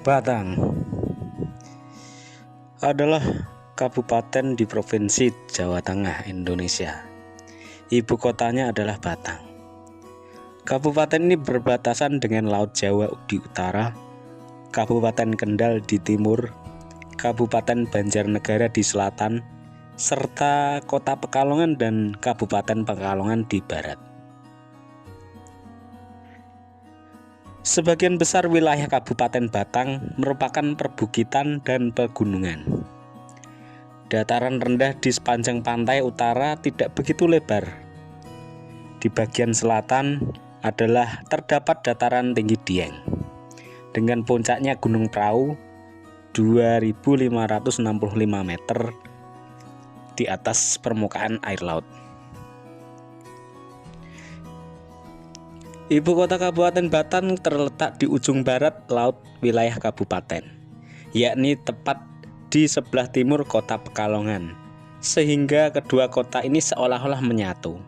Batang adalah kabupaten di Provinsi Jawa Tengah, Indonesia. Ibu kotanya adalah Batang. Kabupaten ini berbatasan dengan Laut Jawa di utara, Kabupaten Kendal di timur, Kabupaten Banjarnegara di selatan, serta Kota Pekalongan dan Kabupaten Pekalongan di barat. Sebagian besar wilayah Kabupaten Batang merupakan perbukitan dan pegunungan. Dataran rendah di sepanjang pantai utara tidak begitu lebar. Di bagian selatan adalah terdapat dataran tinggi Dieng, dengan puncaknya Gunung Prau 2.565 meter di atas permukaan air laut. Ibu kota Kabupaten Batang terletak di ujung barat laut wilayah kabupaten, yakni tepat di sebelah timur Kota Pekalongan, sehingga kedua kota ini seolah-olah menyatu.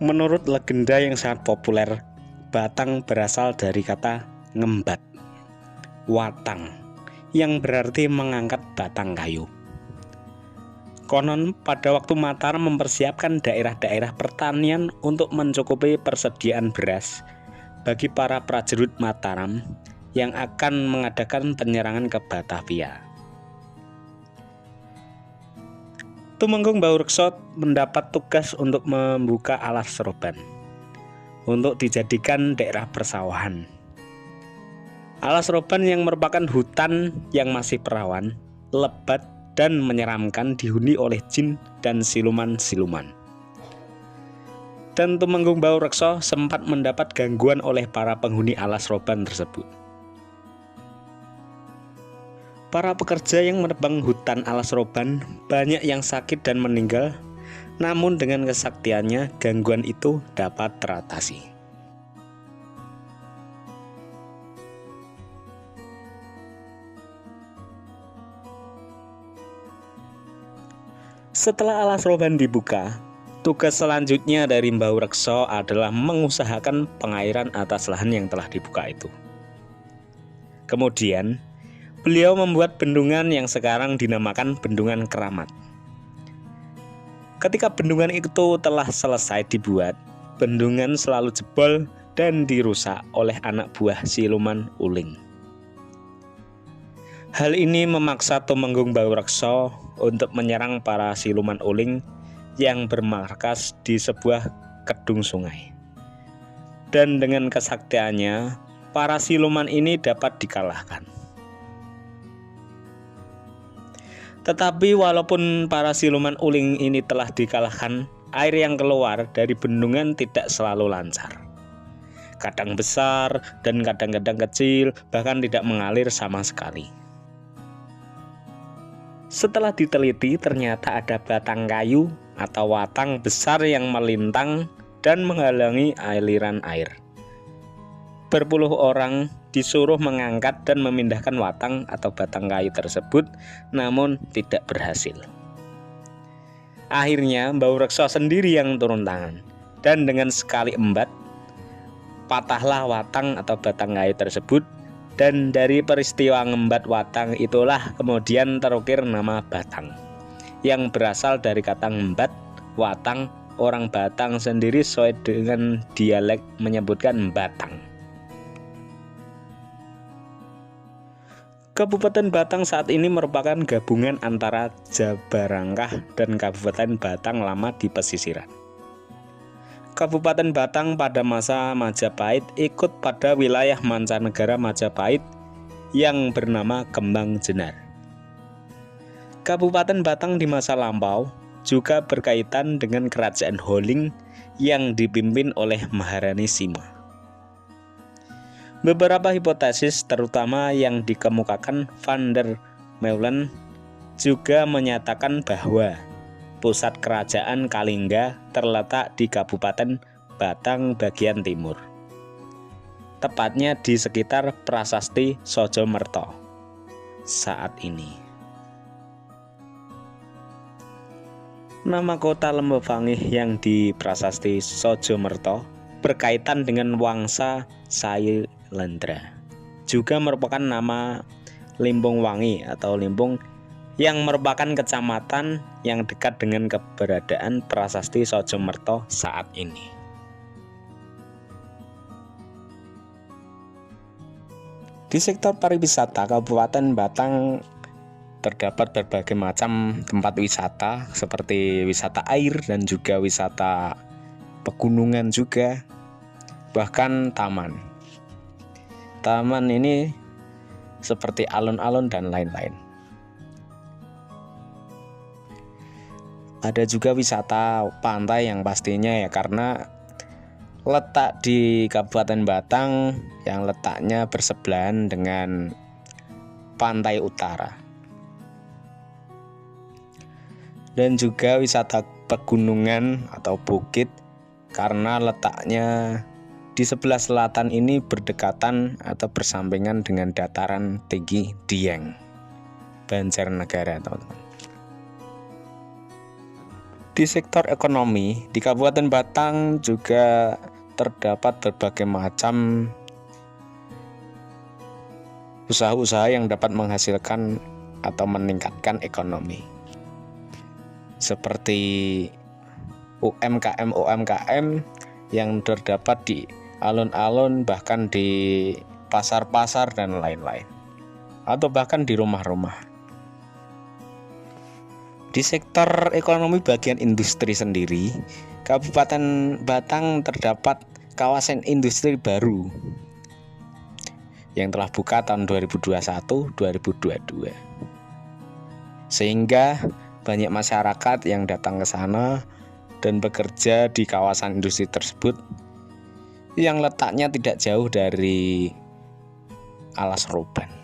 Menurut legenda yang sangat populer, Batang berasal dari kata ngembat, watang, yang berarti mengangkat batang kayu. Konon pada waktu Mataram mempersiapkan daerah-daerah pertanian untuk mencukupi persediaan beras bagi para prajurit Mataram yang akan mengadakan penyerangan ke Batavia. Tumenggung Baurekso mendapat tugas untuk membuka alas Seroban untuk dijadikan daerah persawahan. Alas Seroban yang merupakan hutan yang masih perawan, lebat, dan menyeramkan dihuni oleh jin dan siluman-siluman. Dan Tumenggung Baurekso sempat mendapat gangguan oleh para penghuni alas Seroban tersebut. Para pekerja yang menebang hutan alas Seroban banyak yang sakit dan meninggal. Namun dengan kesaktiannya, gangguan itu dapat teratasi. Setelah alas Seroban dibuka, tugas selanjutnya dari Baurekso adalah mengusahakan pengairan atas lahan yang telah dibuka itu. Kemudian, beliau membuat bendungan yang sekarang dinamakan Bendungan Keramat. Ketika bendungan itu telah selesai dibuat, bendungan selalu jebol dan dirusak oleh anak buah siluman uling. Hal ini memaksa Tumenggung Baurekso untuk menyerang para siluman uling yang bermarkas di sebuah kedung sungai. Dan dengan kesaktiannya, para siluman ini dapat dikalahkan. Tetapi walaupun para siluman uling ini telah dikalahkan, air yang keluar dari bendungan tidak selalu lancar. Kadang besar dan kadang-kadang kecil, bahkan tidak mengalir sama sekali. Setelah diteliti, ternyata ada batang kayu atau watang besar yang melintang dan menghalangi aliran air. Berpuluh orang disuruh mengangkat dan memindahkan watang atau batang kayu tersebut, namun tidak berhasil. Akhirnya Baurekso sendiri yang turun tangan, dan dengan sekali embat, patahlah watang atau batang kayu tersebut, dan dari peristiwa ngembat watang itulah kemudian terukir nama Batang, yang berasal dari kata ngembat, watang. Orang Batang sendiri sesuai dengan dialek menyebutkan Batang. Kabupaten Batang saat ini merupakan gabungan antara Jabarangkah dan Kabupaten Batang Lama di pesisiran. Kabupaten Batang pada masa Majapahit ikut pada wilayah mancanegara Majapahit yang bernama Kembang Jenar. Kabupaten Batang di masa lampau juga berkaitan dengan Kerajaan Holling yang dipimpin oleh Maharani Sima. Beberapa hipotesis, terutama yang dikemukakan Van der Meulen, juga menyatakan bahwa pusat kerajaan Kalingga terletak di Kabupaten Batang bagian timur, tepatnya di sekitar Prasasti Sojomerto. saat ini. Nama kota Lembapangih yang di Prasasti Sojomerto berkaitan dengan Wangsa Sailendra. Juga merupakan nama Limpung Wangi atau Limpung yang merupakan kecamatan yang dekat dengan keberadaan Prasasti Sojomerto saat ini. Di sektor pariwisata, Kabupaten Batang terdapat berbagai macam tempat wisata seperti wisata air dan juga wisata pegunungan juga, bahkan taman. Taman ini seperti alun-alun dan lain-lain. Ada juga wisata pantai yang pastinya ya karena letak di Kabupaten Batang yang letaknya bersebelahan dengan pantai utara. Dan juga wisata pegunungan atau bukit karena letaknya di sebelah selatan ini berdekatan atau bersampingan dengan dataran tinggi Dieng, Banjarnegara, teman-teman. Di sektor ekonomi, di Kabupaten Batang juga terdapat berbagai macam usaha-usaha yang dapat menghasilkan atau meningkatkan ekonomi. Seperti UMKM yang terdapat di alun-alun, bahkan di pasar-pasar dan lain-lain, atau bahkan di rumah-rumah. Di sektor ekonomi bagian industri sendiri, Kabupaten Batang terdapat kawasan industri baru yang telah buka tahun 2021-2022. Sehingga banyak masyarakat yang datang ke sana dan bekerja di kawasan industri tersebut yang letaknya tidak jauh dari Alas Roban.